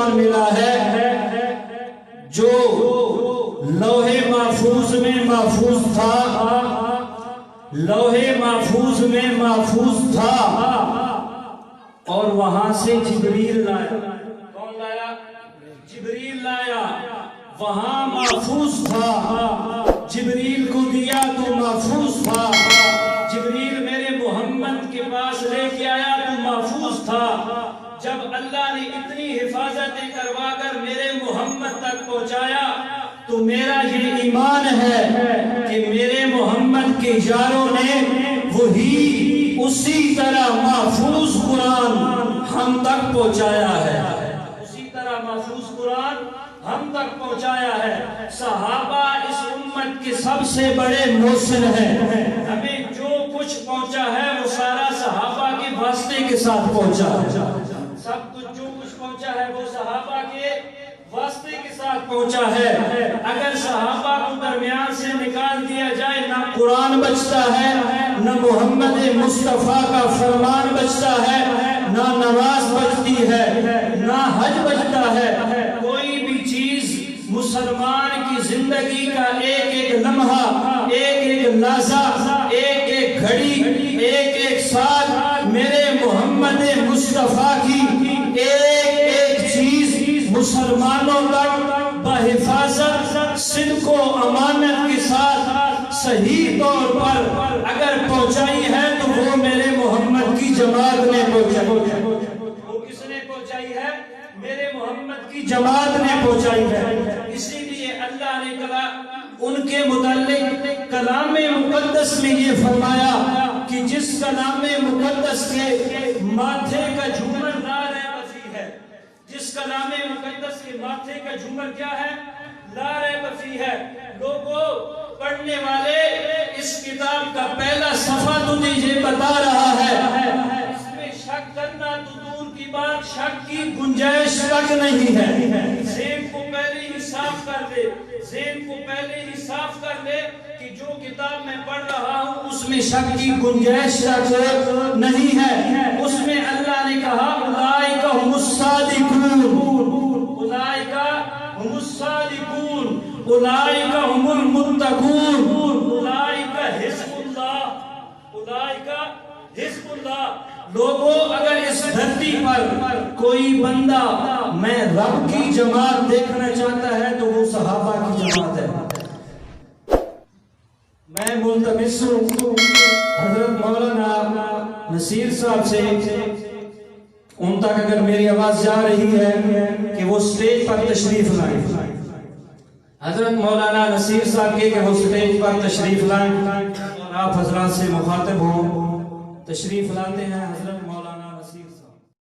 قرآن ملا ہے جو لوح محفوظ میں محفوظ تھا، لوح محفوظ میں محفوظ تھا، اور وہاں سے جبریل لایا۔ کون لایا؟ جبریل لایا۔ وہاں محفوظ تھا، جبریل کو دیا تو محفوظ تھا، جبریل میرے محمد کے پاس لے کے آیا تو محفوظ تھا۔ جب اللہ نے اتنی حفاظتیں کروا کر میرے محمد تک پہنچایا تو میرا یہ ایمان ہے کہ میرے محمد کے یاروں نے وہی اسی طرح محفوظ قرآن ہم تک پہنچایا ہے، اسی طرح محفوظ قرآن ہم تک پہنچایا ہے۔ صحابہ اس امت کے سب سے بڑے محسن ہیں، ہمیں جو کچھ پہنچا ہے وہ سارا صحابہ کے واسطے کے ساتھ پہنچا ہے، سب کچھ جو کچھ پہنچا ہے وہ صحابہ کے واسطے کے ساتھ پہنچا ہے۔ اگر صحابہ کو درمیان سے نکال دیا جائے نہ قرآن بچتا ہے، نہ محمد مصطفیٰ کا فرمان بچتا ہے، نہ نماز بچتی ہے، نہ حج بچتا ہے۔ کوئی بھی چیز مسلمان کی زندگی کا ایک ایک لمحہ، ایک ایک لحظہ، ایک ایک گھڑی، ایک ایک ساتھ میرے محمد مصطفیٰ کی ایک ایک چیز مسلمانوں تک بحفاظت، صدق و امانت کے ساتھ صحیح طور پر اگر پہنچائی ہے تو وہ میرے محمد کی جماعت نے پہنچائی ہے۔ وہ کس نے پہنچائی ہے؟ میرے محمد کی جماعت نے پہنچائی ہے۔ اسی لیے اللہ نے کہا ان کے متعلق کلام مقدس میں یہ فرمایا کہ جس کلام مقدس کے ماتھے کا جھومر لا ریب فیہ ہے، جس کلام مقدس کے ماتھے کا جھومر کیا ہے؟ لا ریب فیہ ہے۔ لوگوں پڑھنے والے اس کتاب کا پہلا صفحہ تجھے یہ بتا رہا ہے، اس میں شک کرنا تو دور کی بات، شک کی گنجائش تک نہیں ہے۔ ذہن کو پہلے ہی صاف کر دے، ذہن کو پہلے ہی صاف کر دے کہ جو کتاب میں پڑھ رہا ہوں اس میں شک کی گنجائش تک نہیں ہے۔ اس میں اللہ نے کہا اولئک هم الصادقون، اولئک هم الصادقون، اولئک هم المتقون، اولئک حزب اللہ، اولئک حزب اللہ۔ لوگوں اگر اس دھرتی پر کوئی بندہ میں رب کی جماعت دیکھنا چاہتا ہے تو وہ صحابہ کی جماعت ہے۔ میں ملتمس ہوں حضرت مولانا نصیر صاحب سے، ان تک اگر میری آواز جا رہی ہے کہ وہ سٹیج پر تشریف لائیں۔ حضرت مولانا نصیر صاحب کے کہ وہ سٹیج پر تشریف لائیں اور آپ حضرات سے مخاطب ہوں۔ تشریف لاتے ہیں حضرت مولانا